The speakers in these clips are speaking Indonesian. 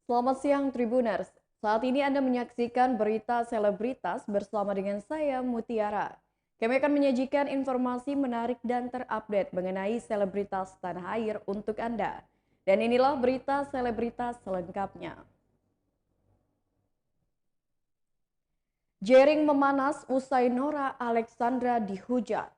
Selamat siang Tribuners. Saat ini Anda menyaksikan berita selebritas bersama dengan saya Mutiara. Kami akan menyajikan informasi menarik dan terupdate mengenai selebritas tanah air untuk Anda. Dan inilah berita selebritas selengkapnya. Jering memanas usai Nora Alexandra dihujat.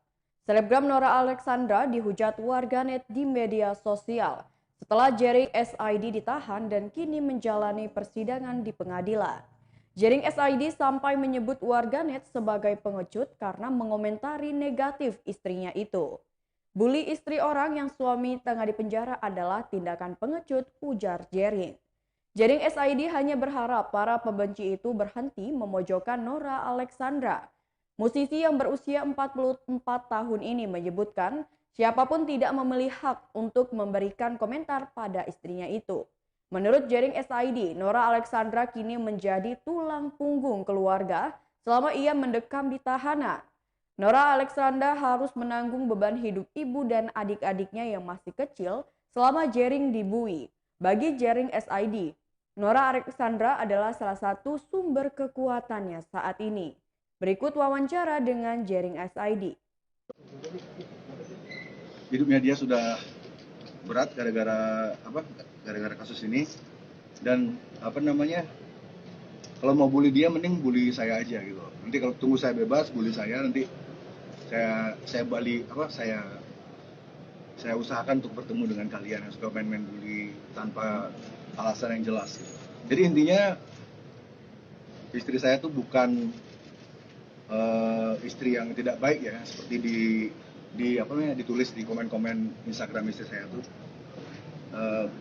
Selebgram Nora Alexandra dihujat warganet di media sosial setelah Jering SID ditahan dan kini menjalani persidangan di pengadilan. Jering SID sampai menyebut warganet sebagai pengecut karena mengomentari negatif istrinya itu. Bully istri orang yang suami tengah dipenjara adalah tindakan pengecut, ujar Jering. Jering SID hanya berharap para pembenci itu berhenti memojokkan Nora Alexandra. Musisi yang berusia 44 tahun ini menyebutkan siapapun tidak memiliki hak untuk memberikan komentar pada istrinya itu. Menurut Jering SID, Nora Alexandra kini menjadi tulang punggung keluarga selama ia mendekam di tahanan. Nora Alexandra harus menanggung beban hidup ibu dan adik-adiknya yang masih kecil selama Jering dibui. Bagi Jering SID, Nora Alexandra adalah salah satu sumber kekuatannya saat ini. Berikut wawancara dengan Jering SID. Hidupnya dia sudah berat gara-gara kasus ini, dan kalau mau bully dia mending bully saya aja gitu. Nanti kalau tunggu saya bebas bully saya, nanti saya usahakan untuk bertemu dengan kalian yang suka main-main bully tanpa alasan yang jelas gitu. Jadi intinya istri saya tuh bukan istri yang tidak baik ya, seperti ditulis di komen-komen Instagram istri saya tuh.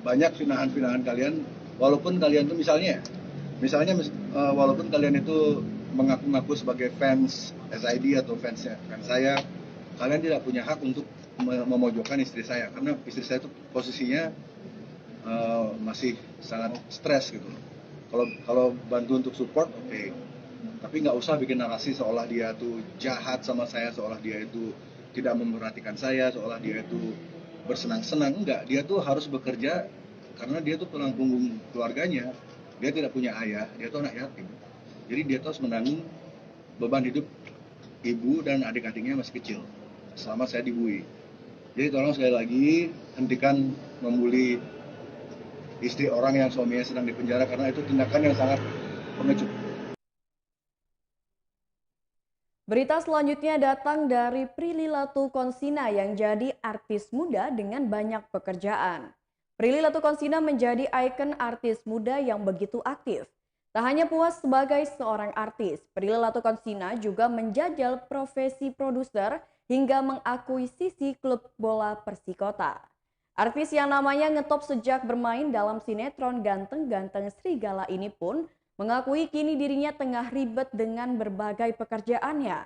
Banyak finahan-finahan kalian, walaupun kalian tuh misalnya walaupun kalian itu mengaku-ngaku sebagai fans SID atau fans saya, kalian tidak punya hak untuk memojokkan istri saya, karena istri saya tuh posisinya masih sangat stres gitu. Kalau bantu untuk support oke. Tapi nggak usah bikin narasi seolah dia tuh jahat sama saya, seolah dia itu tidak memperhatikan saya, seolah dia itu bersenang-senang. Enggak, dia tuh harus bekerja karena dia tuh tulang punggung keluarganya. Dia tidak punya ayah, dia tuh anak yatim. Jadi dia tuh harus menanggung beban hidup ibu dan adik-adiknya masih kecil selama saya dibui. Jadi tolong sekali lagi hentikan membuli istri orang yang suaminya sedang dipenjara, karena itu tindakan yang sangat pengecut. Berita selanjutnya datang dari Prilly Latuconsina yang jadi artis muda dengan banyak pekerjaan. Prilly Latuconsina menjadi ikon artis muda yang begitu aktif. Tak hanya puas sebagai seorang artis, Prilly Latuconsina juga menjajal profesi produser hingga mengakuisisi klub bola Persikota. Artis yang namanya ngetop sejak bermain dalam sinetron Ganteng-Ganteng Serigala ini pun mengakui kini dirinya tengah ribet dengan berbagai pekerjaannya.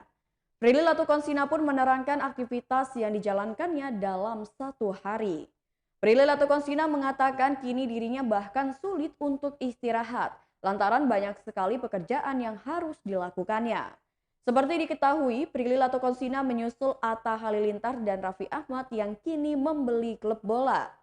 Prilly Latuconsina pun menerangkan aktivitas yang dijalankannya dalam satu hari. Prilly Latuconsina mengatakan kini dirinya bahkan sulit untuk istirahat lantaran banyak sekali pekerjaan yang harus dilakukannya. Seperti diketahui, Prilly Latuconsina menyusul Atta Halilintar dan Raffi Ahmad yang kini membeli klub bola.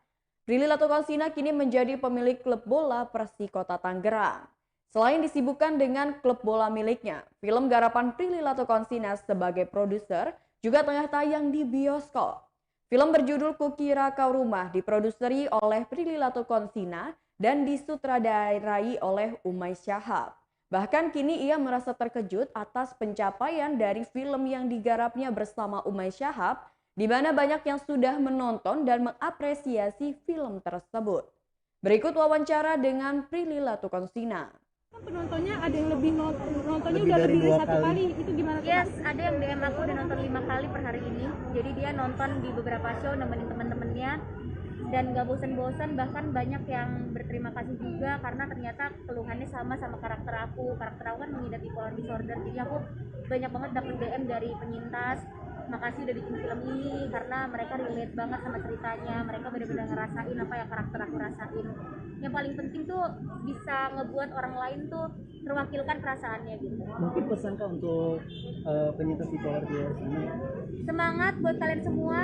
Prilly Latuconsina kini menjadi pemilik klub bola Persikota Tangerang. Selain disibukkan dengan klub bola miliknya, film garapan Prilly Latuconsina sebagai produser juga tengah tayang di bioskop. Film berjudul Kukira Kau Rumah diproduseri oleh Prilly Latuconsina dan disutradarai oleh Umay Shahab. Bahkan kini ia merasa terkejut atas pencapaian dari film yang digarapnya bersama Umay Shahab, di mana banyak yang sudah menonton dan mengapresiasi film tersebut. Berikut wawancara dengan Prilly Latuconsina. Penontonnya ada yang lebih nontonnya Lebih udah dari lebih dari 2 satu kali. kali, itu gimana tuh? Yes, ada yang DM aku udah nonton 5 kali per hari ini. Jadi dia nonton di beberapa show nemenin teman-temannya dan gak bosan-bosan, bahkan banyak yang berterima kasih juga karena ternyata keluhannya sama karakter aku. Karakter aku kan mengidap bipolar disorder, jadi aku banyak banget dapet DM dari penyintas. Makasih udah bikin film ini karena mereka relate banget sama ceritanya. Mereka benar-benar ngerasain apa yang karakter aku rasain. Yang paling penting tuh bisa ngebuat orang lain tuh terwakilkan perasaannya gitu. Mungkin pesan Kak untuk penyintas bipolar di luar sana. Semangat buat kalian semua.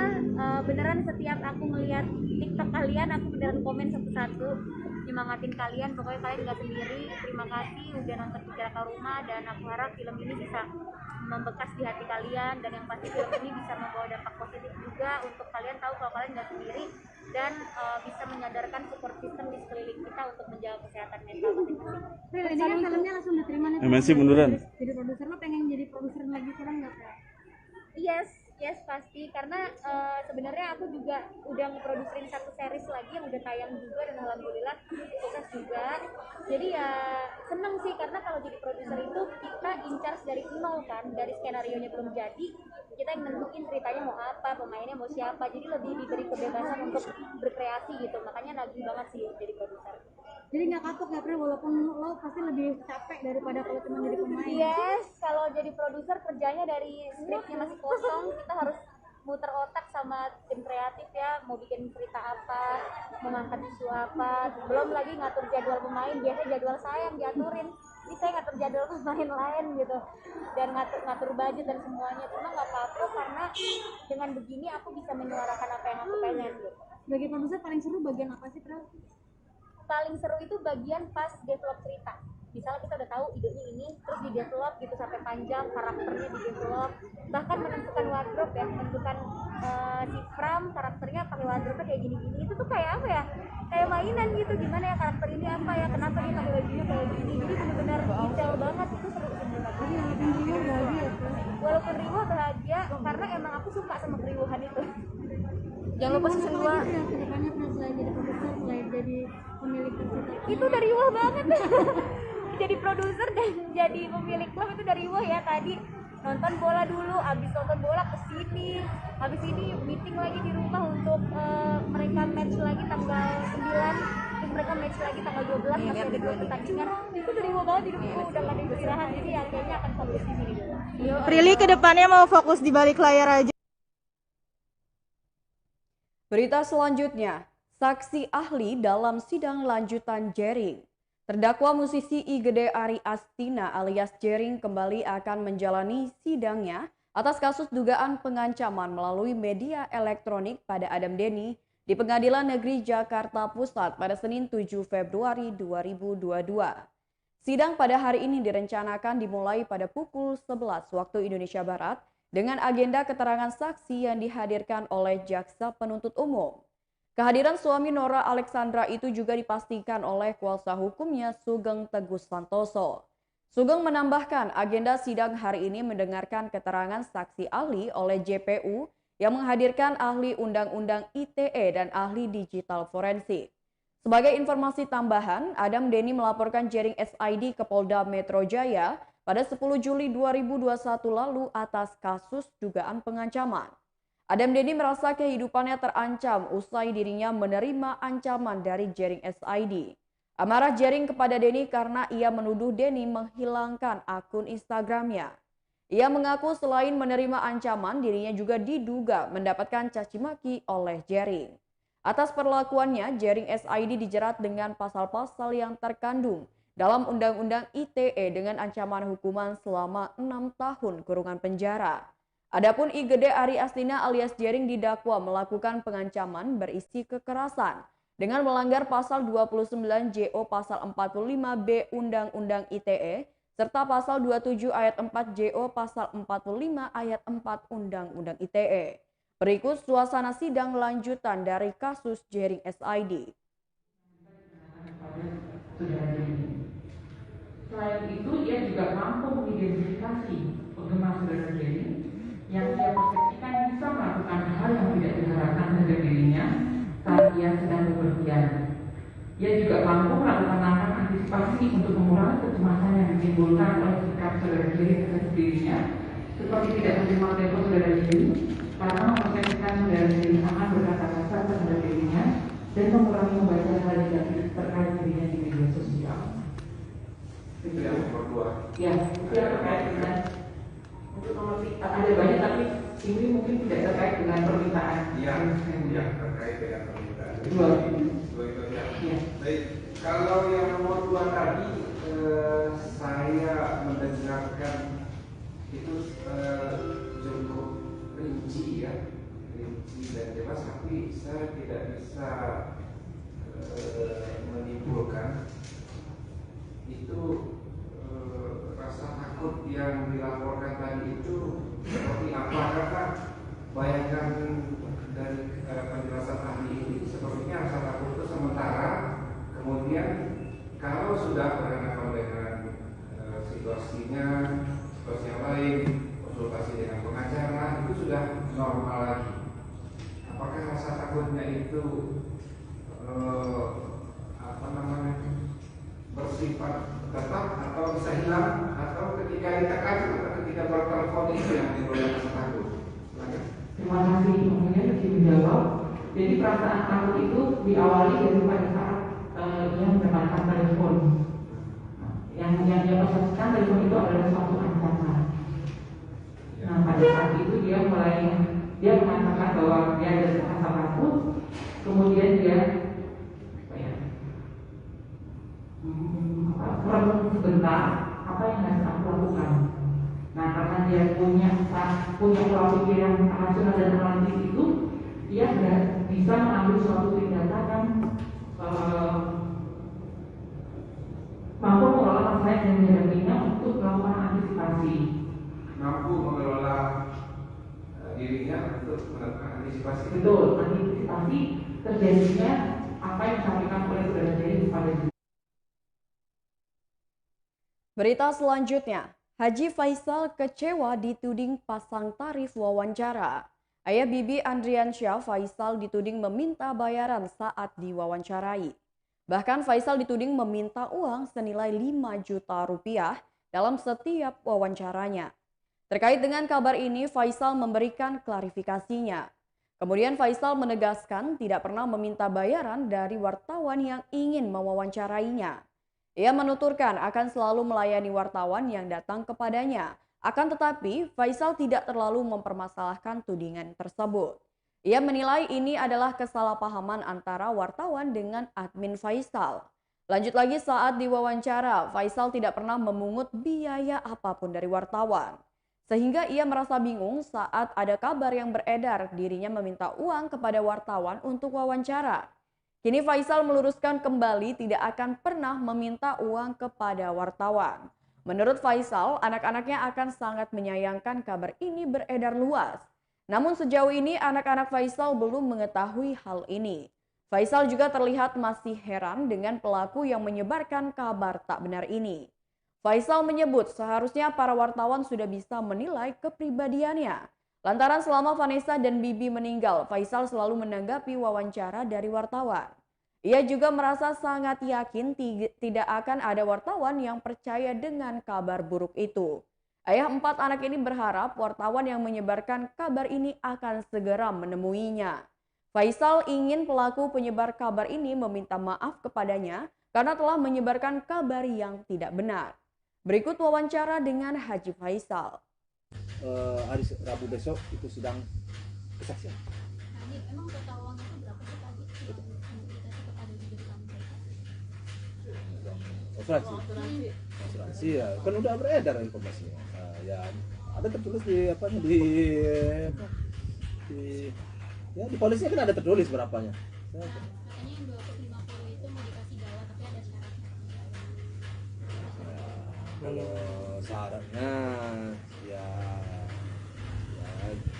Beneran setiap aku melihat TikTok kalian, aku beneran komen satu-satu. nyemangatin kalian, pokoknya kalian nggak sendiri. Terima kasih udah nonton Bicarakan Rumah, dan aku harap film ini bisa membekas di hati kalian, dan yang pasti film ini bisa membawa dampak positif juga untuk kalian tahu kalau kalian nggak sendiri, dan bisa menyadarkan support system di sekeliling kita untuk menjaga kesehatan mental masing-masing. Ini kan filmnya langsung diterima nih. MNC munduran. Jadi produser, lo pengen jadi produser lagi film nggak, Kak? Yes pasti, karena sebenarnya aku juga udah ngeproduserin satu series lagi yang udah tayang juga, dan alhamdulillah sukses juga. Jadi ya seneng sih, karena kalau jadi produser itu kita in charge dari nol kan, dari skenario nya belum jadi, kita yang nentuin ceritanya mau apa, pemainnya mau siapa, jadi lebih diberi kebebasan untuk berkreasi gitu. Makanya nagih banget sih jadi produser. Jadi nggak kapok ya, Pri, walaupun lo pasti lebih capek daripada kalau cuma jadi pemain. Yes, kalau jadi produser kerjanya dari skripnya masih kosong, kita harus muter otak sama tim kreatif ya, mau bikin cerita apa, mau ngangkat isu apa, belum lagi ngatur jadwal pemain. Biasanya jadwal saya yang diaturin, ini saya ngatur jadwal pemain lain gitu, dan ngatur budget dan semuanya. Cuma nggak apa-apa, karena dengan begini aku bisa menyuarakan apa yang aku pengen gitu. Sebagai produser paling seru bagian apa sih, Pri? Paling seru itu bagian pas develop cerita. Misalnya kita udah tahu idenya ini, terus di develop gitu sampai panjang, karakternya di develop, bahkan menentukan wardrobe ya, menentukan si Pram karakternya pakai wardrobe kayak gini-gini. Itu tuh kayak apa ya, kayak mainan gitu, gimana ya karakter ini apa ya, kenapa dia pakai bajunya kayak gini. Jadi benar-benar detail banget, itu seru sebenarnya. Jadi walaupun Rio bahagia ya, Pri? Walaupun Riwo bahagia, karena emang aku suka sama keriuhan itu. Jangan lupa season 2. Ya, kedepannya pernah selain jadi produser, selain jadi pemilik cerita. Itu dari wah banget. Jadi produser dan jadi pemilik klub itu dari wah ya. Tadi nonton bola dulu, abis nonton bola kesini, habis ini meeting lagi di rumah untuk mereka match lagi tanggal 9, terus mereka match lagi tanggal 12, masih ada 2 pertandingan. Itu dari wah banget hidupku, udah gak ada istirahat, jadi ya kayaknya akan fokus di sini dulu. Prilly kedepannya mau fokus di balik layar aja. Berita selanjutnya, saksi ahli dalam sidang lanjutan Jering. Terdakwa musisi Igede Ari Astina alias Jering kembali akan menjalani sidangnya atas kasus dugaan pengancaman melalui media elektronik pada Adam Denny di Pengadilan Negeri Jakarta Pusat pada Senin 7 Februari 2022. Sidang pada hari ini direncanakan dimulai pada pukul 11 waktu Indonesia Barat dengan agenda keterangan saksi yang dihadirkan oleh jaksa penuntut umum. Kehadiran suami Nora Alexandra itu juga dipastikan oleh kuasa hukumnya Sugeng Teguh Santoso. Sugeng menambahkan agenda sidang hari ini mendengarkan keterangan saksi ahli oleh JPU yang menghadirkan ahli undang-undang ITE dan ahli digital forensik. Sebagai informasi tambahan, Adam Denny melaporkan Jering SID ke Polda Metro Jaya pada 10 Juli 2021 lalu atas kasus dugaan pengancaman. Adam Denny merasa kehidupannya terancam usai dirinya menerima ancaman dari Jering SID. Amarah Jering kepada Denny karena ia menuduh Denny menghilangkan akun Instagramnya. Ia mengaku selain menerima ancaman, dirinya juga diduga mendapatkan caci maki oleh Jering. Atas perlakuannya, Jering SID dijerat dengan pasal-pasal yang terkandung dalam Undang-Undang ITE dengan ancaman hukuman selama 6 tahun kurungan penjara. Adapun Igede Ari Astina alias Jering didakwa melakukan pengancaman berisi kekerasan dengan melanggar pasal 29 JO pasal 45B Undang-Undang ITE serta pasal 27 ayat 4 JO pasal 45 ayat 4 Undang-Undang ITE. Berikut suasana sidang lanjutan dari kasus Jering SID. Selain itu, ia juga mampu mengidentifikasi penggemar saudara Jering yang ia persepsikan bisa melakukan hal yang tidak diharapkan terhadap dirinya saat ia sedang bepergian. Ia juga mampu melakukan langkah antisipasi untuk mengurangi kecemasan yang ditimbulkan oleh sikap saudara Jering terhadap dirinya, seperti tidak menerima telepon saudara Jering karena mempersepsikan saudara Jering akan berkata kasar terhadap dirinya dan mengurangi membaca hal negatif terkait dirinya di media sosial. Itu yang nomor 2. Ya, itu yang terkait dengan untuk nomor 3 ada banyak, tapi ini mungkin tidak terkait dengan permintaan. Iya, yang terkait dengan permintaan. Dua itu ya. Ya. Baik, kalau yang nomor 2 tadi saya mendengarkan itu cukup rinci ya, rinci dan jelas, tapi saya tidak bisa menimbulkan itu rasa takut yang dilaporkan tadi itu seperti apa? Karena bayangkan dari penjelasan ahli ini sepertinya rasa takut itu sementara, kemudian kalau sudah berhadapan dengan situasi yang lain, konsultasi dengan pengacara itu sudah normal lagi. Apakah rasa takutnya itu bersifat tetap atau bisa hilang, atau ketika ditekan atau ketika bertelepon itu yang timbul rasa takut? Terima kasih, kemudian masih menjawab. Jadi perasaan takut itu diawali dari pada saat dia mendapatkan telepon. Yang dia persepsikan telepon itu adalah suatu ancaman. Nah, pada saat itu dia mengatakan bahwa dia ada rasa takut, kemudian dia merenung sebentar apa yang harus aku lakukan. Nah, karena dia punya pola pikir yang rasional dan analitis itu, dia bisa mengambil suatu tindakan yang mampu mengelola masalah yang dihadapinya untuk melakukan antisipasi. Mampu mengelola dirinya untuk melakukan antisipasi. Betul, antisipasi terjadinya apa yang disampaikan oleh saudara Jerry kepada dia. Berita selanjutnya, Haji Faisal kecewa dituding pasang tarif wawancara. Ayah Bibi Andriansyah, Faisal dituding meminta bayaran saat diwawancarai. Bahkan Faisal dituding meminta uang senilai 5 juta rupiah dalam setiap wawancaranya. Terkait dengan kabar ini, Faisal memberikan klarifikasinya. Kemudian Faisal menegaskan tidak pernah meminta bayaran dari wartawan yang ingin mewawancarainya. Ia menuturkan akan selalu melayani wartawan yang datang kepadanya. Akan tetapi, Faisal tidak terlalu mempermasalahkan tudingan tersebut. Ia menilai ini adalah kesalahpahaman antara wartawan dengan admin Faisal. Lanjut lagi, saat diwawancara, Faisal tidak pernah memungut biaya apapun dari wartawan. Sehingga ia merasa bingung saat ada kabar yang beredar dirinya meminta uang kepada wartawan untuk wawancara. Kini Faisal meluruskan kembali tidak akan pernah meminta uang kepada wartawan. Menurut Faisal, anak-anaknya akan sangat menyayangkan kabar ini beredar luas. Namun sejauh ini anak-anak Faisal belum mengetahui hal ini. Faisal juga terlihat masih heran dengan pelaku yang menyebarkan kabar tak benar ini. Faisal menyebut seharusnya para wartawan sudah bisa menilai kepribadiannya. Lantaran selama Vanessa dan Bibi meninggal, Faisal selalu menanggapi wawancara dari wartawan. Ia juga merasa sangat yakin tidak akan ada wartawan yang percaya dengan kabar buruk itu. Ayah 4 anak ini berharap wartawan yang menyebarkan kabar ini akan segera menemuinya. Faisal ingin pelaku penyebar kabar ini meminta maaf kepadanya karena telah menyebarkan kabar yang tidak benar. Berikut wawancara dengan Haji Faisal. Hari Rabu besok itu sidang kesaksian. Emang total uang itu berapa sih tadi? Asuransi ya, kan udah beredar informasinya. Ya ada tertulis di di polisnya kan ada tertulis berapanya. Katanya yang 250 itu mau dikasih jalan tapi ada syaratnya. Kalau syaratnya ya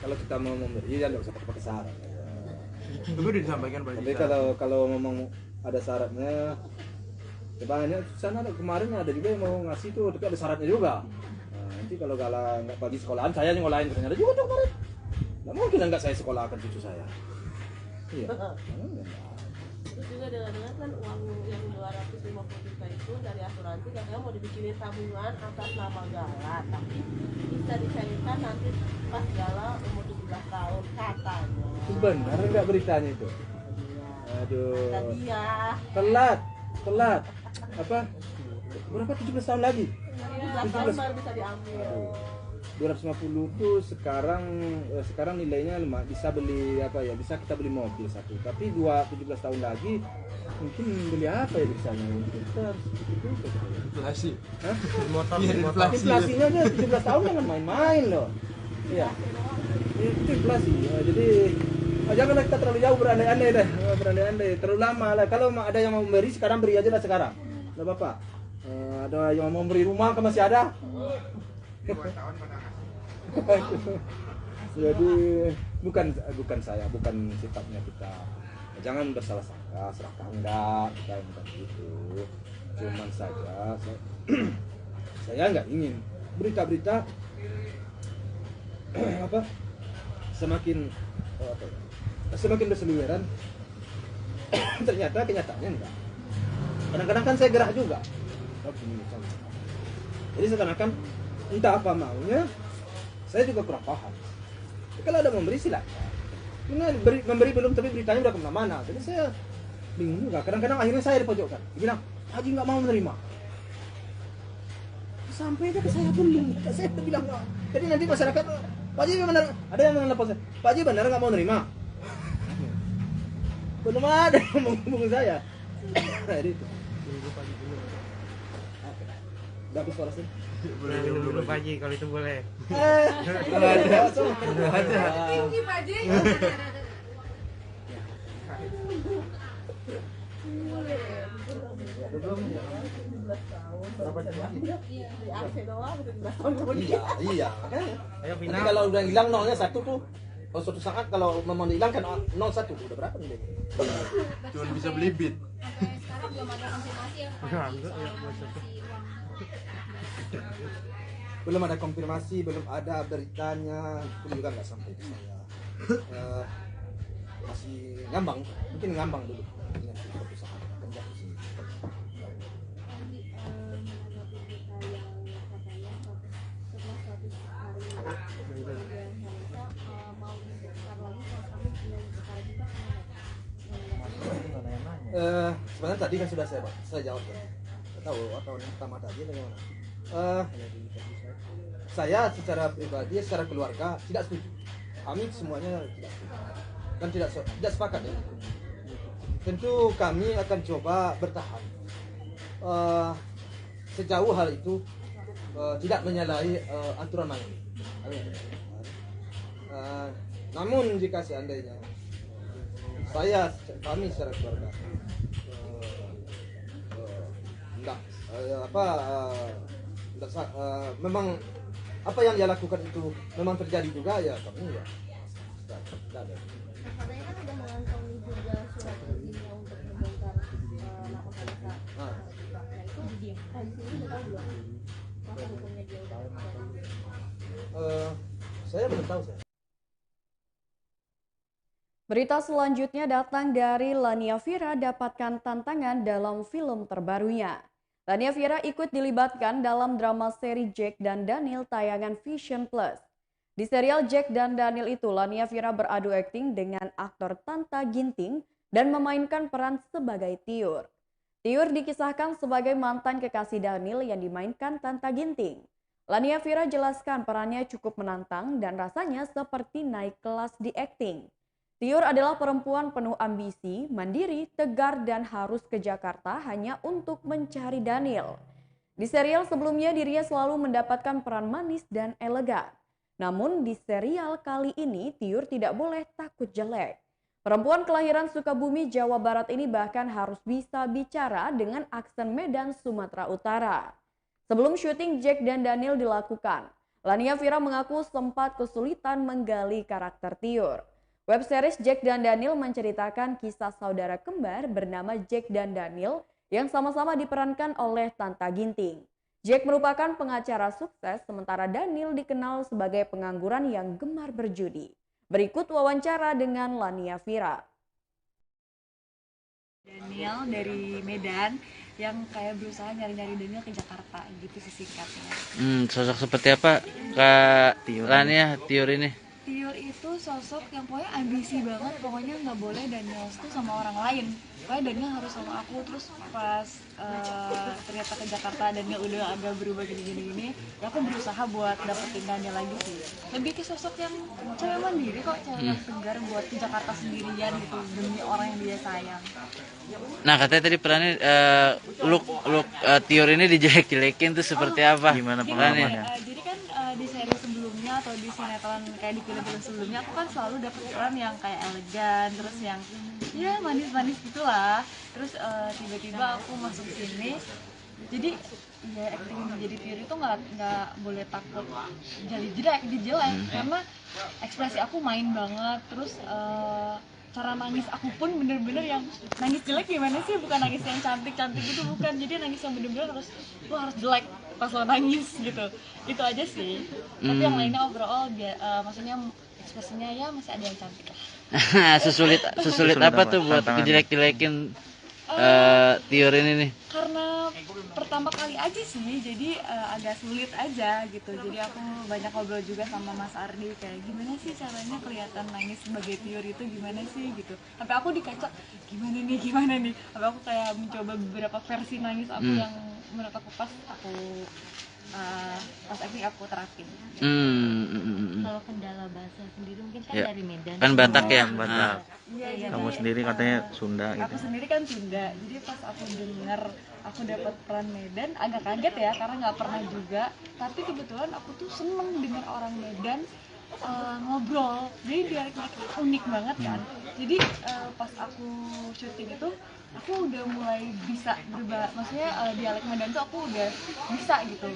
kalau kita mau memberi ya nggak usah pakai syarat. Itu udah disampaikan Pak. Tapi kalau memang ada syaratnya, banyak sana kemarin ada juga yang mau ngasih tuh, tapi ada syaratnya juga. Nah, nanti kalau nggak bagi sekolahan, saya nyekolahin ternyata juga tuh kemarin. Nggak mungkin nggak saya sekolahkan cucu saya. Iya. Terus juga dengar-dengar kan uang yang 250 juta itu dari asuransi katanya mau dibikinin tabungan atas nama Gala, tapi bisa dicairkan nanti pas Gala umur 17 tahun katanya. Itu benar nggak beritanya itu? Aduh. Tadi ya. Telat. Apa? Berapa 17 tahun lagi? 17 tahun baru bisa diambil. 250 itu sekarang nilainya bisa beli bisa kita beli mobil satu, tapi 17 tahun lagi mungkin beli apa ya bisanya, kita harus itu inflasi. Hah? Motor inflasinya aja 17 tahun jangan main-main loh. Iya. Itu inflasi. Ya, jadi Janganlah kita terlalu jauh berandai-andai deh, berandai-andai terlalu lama lah. Kalau ada yang mau memberi sekarang beri aja lah sekarang. Nggak apa-apa. Ada yang mau memberi rumah kan masih ada. Jadi bukan saya, bukan sifatnya kita. Jangan bersalah sangka, serakah enggak, kita bukan gitu. Cuman saja saya nggak ingin berita-berita apa semakin berseliweran. Ternyata kenyataannya enggak. Kadang-kadang kan saya gerah juga. Jadi seakan-akan entah apa maunya, saya juga kurang paham. Kalau ada memberi silakan. Memberi belum, tapi beritanya udah kemana-mana. Jadi saya bingung juga. Kadang-kadang akhirnya saya dipojokkan. Dia bilang, Haji nggak mau menerima. Sampai ke saya pun bingung. Saya bilang nggak. Jadi nanti masyarakat, Pak Haji benar. Ada yang menelpon saya, Pak Haji benar nggak mau menerima. Belum ada yang menghubungi saya. Jadi itu. Udah habis suara sih. Boleh minum dulu Pak Haji kalau itu boleh. Udah ada. Tinggi Pak Haji. Iya. Nanti kalau udah hilang nolnya satu tuh, kalau suatu saat kalau memang dihilangkan 01 udah berapa nih? Cuma bisa beli bit. Sampai sekarang belum ada konfirmasi ya Pak. Belum ada konfirmasi, belum ada beritanya, itu juga nggak sampai ke saya. Masih ngambang, mungkin ngambang dulu. Dengan suatu saat akan jatuh sini. Sebenarnya tadi kan sudah saya jawab ya. Saya tahu atau yang pertama tadi bagaimana? Saya secara pribadi, secara keluarga tidak setuju. Kami semuanya tidak setuju dan tidak sepakat ya. Tentu kami akan coba bertahan sejauh hal itu tidak menyalahi aturan main. Namun jika seandainya kami secara keluarga memang apa yang dia lakukan itu memang terjadi juga ya kami ya tidak ada. Katanya kan udah mengantongi juga surat izinnya untuk membongkar makam Paleka. Nah itu polisi udah tahu belum? Masa hukumnya dia udah saya belum tahu saya. Berita selanjutnya datang dari Lania Vira dapatkan tantangan dalam film terbarunya. Lania Vira ikut dilibatkan dalam drama seri Jack dan Daniel tayangan Vision Plus. Di serial Jack dan Daniel itu, Lania Vira beradu akting dengan aktor Tanta Ginting dan memainkan peran sebagai Tiur. Tiur dikisahkan sebagai mantan kekasih Daniel yang dimainkan Tanta Ginting. Lania Vira jelaskan perannya cukup menantang dan rasanya seperti naik kelas di akting. Tiur adalah perempuan penuh ambisi, mandiri, tegar, dan harus ke Jakarta hanya untuk mencari Daniel. Di serial sebelumnya dirinya selalu mendapatkan peran manis dan elegan. Namun di serial kali ini Tiur tidak boleh takut jelek. Perempuan kelahiran Sukabumi, Jawa Barat ini bahkan harus bisa bicara dengan aksen Medan, Sumatera Utara. Sebelum syuting Jack dan Daniel dilakukan, Lania Vira mengaku sempat kesulitan menggali karakter Tiur. Web series Jack dan Daniel menceritakan kisah saudara kembar bernama Jack dan Daniel yang sama-sama diperankan oleh Tanta Ginting. Jack merupakan pengacara sukses sementara Daniel dikenal sebagai pengangguran yang gemar berjudi. Berikut wawancara dengan Lania Vira. Daniel dari Medan yang kayak berusaha nyari-nyari Daniel ke Jakarta gitu sih singkatnya. Sosok seperti apa Kak Lania Tiur ini? Tiur itu sosok yang pokoknya ambisi banget, pokoknya nggak boleh Daniel itu sama orang lain. Pokoknya Daniel harus sama aku, terus pas ternyata ke Jakarta Daniel udah agak berubah gini-gini, ya aku berusaha buat dapetin Daniel lagi sih. Lebih ke sosok yang cewek mandiri kok, cewek yang tegar buat ke Jakarta sendirian gitu, demi orang yang dia sayang. Nah katanya tadi perannya look Tiur ini dijelek-jelekin tuh seperti apa? Gimana pengalamannya? Jadi kan di seri sebelumnya atau di sinetron kayak di film-film sebelumnya aku kan selalu dapet peran yang kayak elegan, terus yang ya manis-manis gitulah. Terus tiba-tiba aku masuk sini, jadi ya acting menjadi Tiur itu nggak boleh takut jadi jelek karena ekspresi aku main banget. Terus cara nangis aku pun bener-bener yang nangis jelek gimana sih, bukan nangis yang cantik-cantik gitu, bukan. Jadi nangis yang bener-bener lo harus jelek pas lo nangis gitu. Itu aja sih. Tapi yang lainnya overall maksudnya ekspresinya ya masih ada yang cantik lah. Sesulit apa tuh buat ngejelek-jelekin Tiur ini nih? Karena pertama kali aja sih, jadi agak sulit aja gitu. Jadi aku banyak ngobrol juga sama Mas Ardi kayak gimana sih caranya kelihatan nangis sebagai Tiur itu gimana sih gitu. Sampai aku dikaca gimana nih. Sampai aku kayak mencoba beberapa versi nangis aku yang menurut aku pas acting aku terapin. Kalau kendala bahasa sendiri mungkin kan dari Medan. Kan Batak ya? Batak. Iya. Kamu sendiri katanya Sunda gitu. Aku sendiri kan Sunda, jadi pas aku dengar aku dapat peran Medan agak kaget ya karena nggak pernah juga. Tapi kebetulan aku tuh seneng dengar orang Medan ngobrol, jadi dialeknya unik banget kan. Jadi pas aku syuting itu aku udah mulai bisa maksudnya dialek Medan tuh aku udah bisa gitu.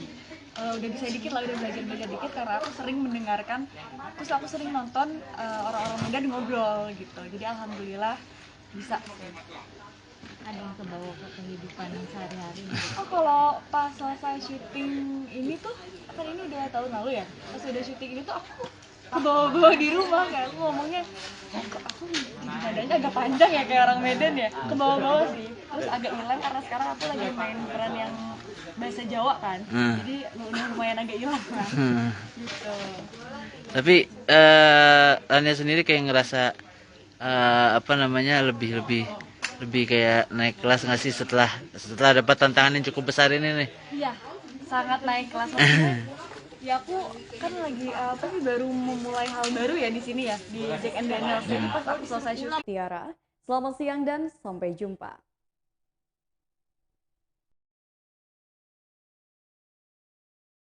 Udah bisa dikit lah, udah belajar dikit karena aku sering mendengarkan, terus aku sering nonton orang-orang Medan ngobrol gitu. Jadi alhamdulillah bisa. Ada yang kebawa ke kehidupan sehari-hari. Oh, kalau pas selesai syuting ini tuh, kan ini udah tahun lalu ya. Pas udah syuting ini tuh aku kebawa-bawa di rumah, kayak aku ngomongnya aku nadanya agak panjang ya kayak orang Medan ya. Kebawa-bawa sih. Terus agak hilang karena sekarang aku lagi main peran yang bahasa Jawa kan. Jadi udah lumayan agak hilang lah. Gitu. Tapi Rania sendiri kayak ngerasa lebih kayak naik kelas nggak sih setelah dapat tantangan yang cukup besar ini nih? Iya, sangat naik kelas. Ya aku kan lagi baru memulai hal baru ya di sini ya, di Jack and Daniels. Jadi pas aku selesai syuting. Tiara, selamat siang dan sampai jumpa.